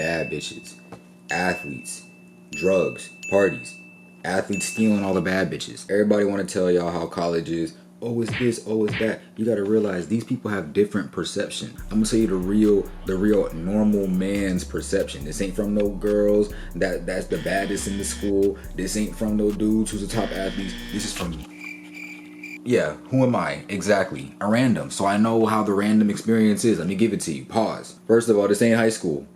bad bitches, athletes, drugs, parties, athletes stealing all the bad bitches. Everybody want to tell y'all how college is. Oh, it's this, oh, it's that. You gotta realize these people have different perception. I'm gonna tell you the real normal man's perception. This ain't from no girls that's the baddest in the school. This ain't from no dudes who's the top athletes. This is from me. Yeah, who am I? Exactly. A random. So I know how the random experience is. Let me give it to you. Pause. First of all, this ain't high school.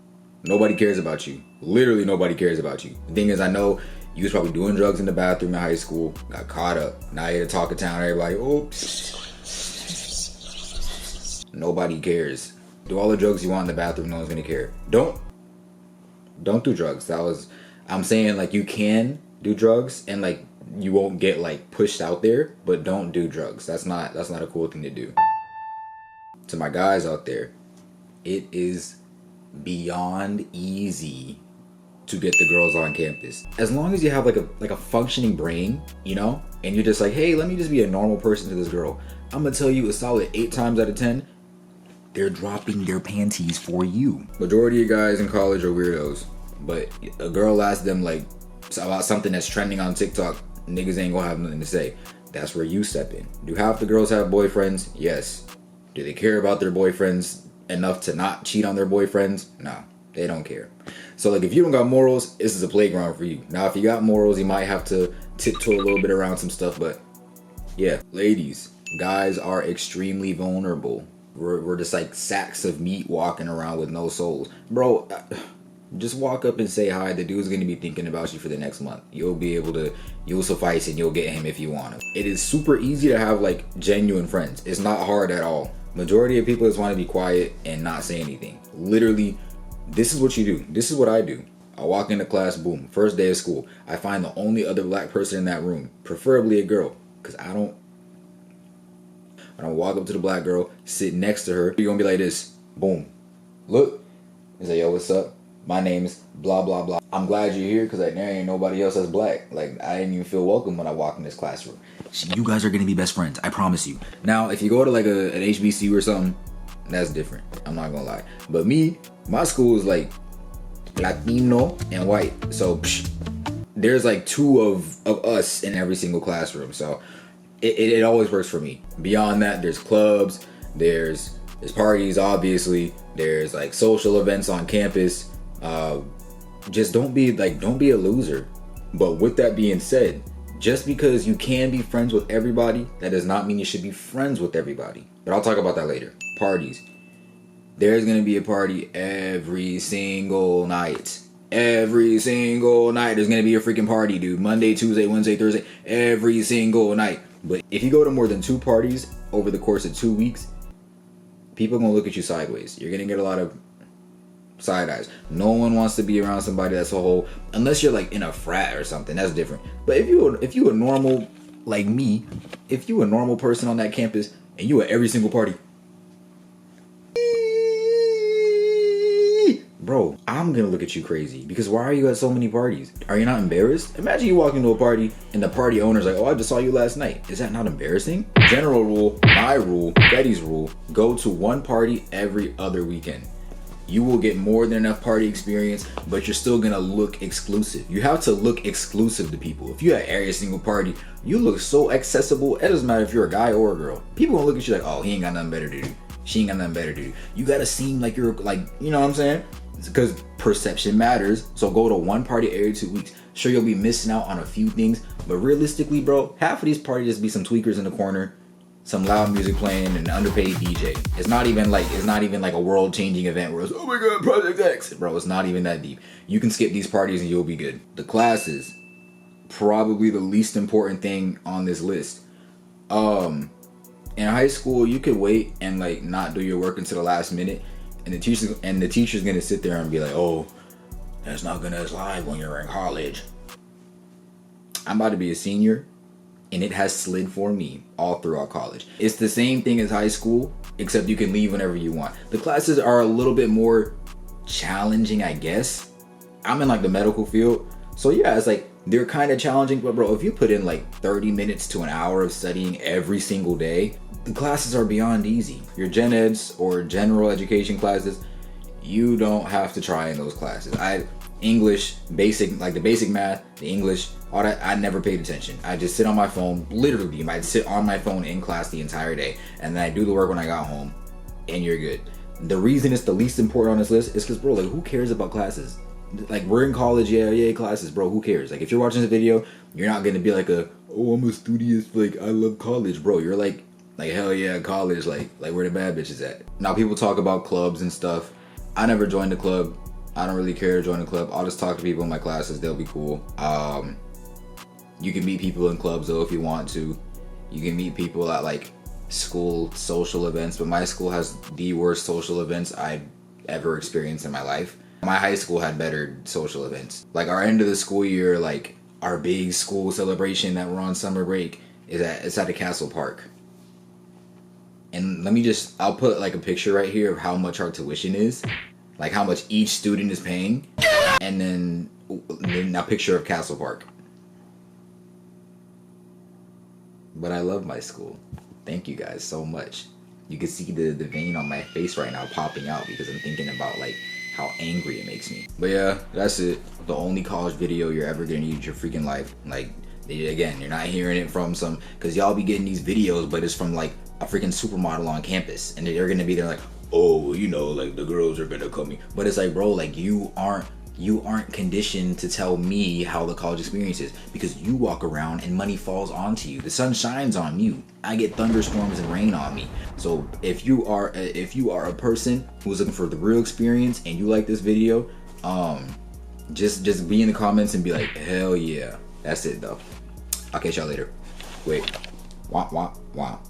Nobody cares about you. Literally nobody cares about you. The thing is, I know you was probably doing drugs in the bathroom in high school, got caught up. Now you're the talk of town, everybody, oops. Nobody cares. Do all the drugs you want in the bathroom, no one's gonna care. Don't do drugs. I'm saying like you can do drugs and like you won't get like pushed out there, but don't do drugs. That's not a cool thing to do. To my guys out there, it is beyond easy to get the girls on campus. As long as you have like a functioning brain, you know, and you're just like, hey, let me just be a normal person to this girl. I'm gonna tell you a solid 8 times out of 10, they're dropping their panties for you. Majority of guys in college are weirdos, but a girl asks them like about something that's trending on TikTok, niggas ain't gonna have nothing to say. That's where you step in. Do half the girls have boyfriends? Yes. Do they care about their boyfriends enough to not cheat on their boyfriends? No, they don't care. So like if you don't got morals, this is a playground for you. Now if you got morals, you might have to tiptoe a little bit around some stuff, but yeah, ladies, guys are extremely vulnerable. We're just like sacks of meat walking around with no souls. Bro, just walk up and say hi. The dude's gonna be thinking about you for the next month. You'll suffice and you'll get him if you want him. It is super easy to have like genuine friends. It's not hard at all. Majority of people just want to be quiet and not say anything. Literally, this is what you do. This is what I do. I walk into class, boom, first day of school. I find the only other black person in that room, preferably a girl, because I don't walk up to the black girl, sit next to her. You're gonna be like this, boom, look, and say, yo, what's up? My name is blah, blah, blah. I'm glad you're here because there ain't nobody else that's black. Like, I didn't even feel welcome when I walked in this classroom. You guys are gonna be best friends, I promise you. Now, if you go to like an HBCU or something, that's different. I'm not gonna lie. But my school is like Latino and white. So there's like 2 of us in every single classroom. So it always works for me. Beyond that, there's clubs, there's parties, obviously. There's like social events on campus. Just don't be a loser. But with that being said, just because you can be friends with everybody, that does not mean you should be friends with everybody. But I'll talk about that later. Parties. There's gonna be a party every single night. Every single night there's gonna be a freaking party, dude. Monday, Tuesday, Wednesday, Thursday, every single night. But if you go to more than 2 parties over the course of 2 weeks, people are gonna look at you sideways. You're gonna get a lot of side eyes. No one wants to be around somebody that's a whole, unless you're like in a frat or something, that's different. But if you a normal like me, if you a normal person on that campus and you at every single party, bro, I'm gonna look at you crazy because why are you at so many parties? Are you not embarrassed? Imagine you walk into a party and the party owner's like, oh, I just saw you last night. Is that not embarrassing? General rule, my rule, Betty's rule, go to 1 party every other weekend. You will get more than enough party experience, but you're still gonna look exclusive. You have to look exclusive to people. If you're at every single party, you look so accessible. It doesn't matter if you're a guy or a girl. People gonna look at you like, oh, he ain't got nothing better to do. She ain't got nothing better to do. You gotta seem like you're like, you know what I'm saying? Because perception matters. So go to 1 party every 2 weeks. Sure, you'll be missing out on a few things, but realistically, bro, half of these parties just be some tweakers in the corner, some loud music playing, and an underpaid DJ. It's not even like a world-changing event where it's, oh my god, Project X. Bro, it's not even that deep. You can skip these parties and you'll be good. The classes, probably the least important thing on this list. In high school, you could wait and like not do your work until the last minute, and the teacher's gonna sit there and be like, oh, that's not gonna slide when you're in college. I'm about to be a senior, and it has slid for me all throughout college. It's the same thing as high school, except you can leave whenever you want. The classes are a little bit more challenging, I guess. I'm in like the medical field, so yeah, it's like they're kind of challenging, but bro, if you put in like 30 minutes to an hour of studying every single day, the classes are beyond easy. Your gen eds or general education classes, You don't have to try in those classes. English, basic, like the basic math, the English, all that, I never paid attention. I just sit on my phone, literally, I'd sit on my phone in class the entire day, and then I do the work when I got home, and you're good. The reason it's the least important on this list is because, bro, like, who cares about classes? Like, we're in college, yeah, classes, bro, who cares? Like, if you're watching this video, you're not gonna be like oh, I'm a studious, like, I love college, bro. You're like hell yeah, college, like where the bad bitches at? Now, people talk about clubs and stuff. I never joined a club. I don't really care to join a club. I'll just talk to people in my classes. They'll be cool. You can meet people in clubs though if you want to. You can meet people at like school social events, but my school has the worst social events I've ever experienced in my life. My high school had better social events. Like our end of the school year, like our big school celebration that we're on summer break it's at the Castle Park. And I'll put like a picture right here of how much our tuition is. Like how much each student is paying, and then a picture of Castle Park. But I love my school. Thank you guys so much. You can see the vein on my face right now popping out because I'm thinking about like how angry it makes me. But yeah, that's it. The only college video you're ever gonna need in your freaking life. Like, again, you're not hearing it from some, because y'all be getting these videos, but it's from like a freaking supermodel on campus, and they're gonna be there like, oh, you know, like the girls are gonna come me. But it's like, bro, like you aren't conditioned to tell me how the college experience is, because you walk around and money falls onto you. The sun shines on you. I get thunderstorms and rain on me. So if you are a person who's looking for the real experience and you like this video, just be in the comments and be like, hell yeah. That's it though. I'll catch y'all later. Wait. Wah wah wah.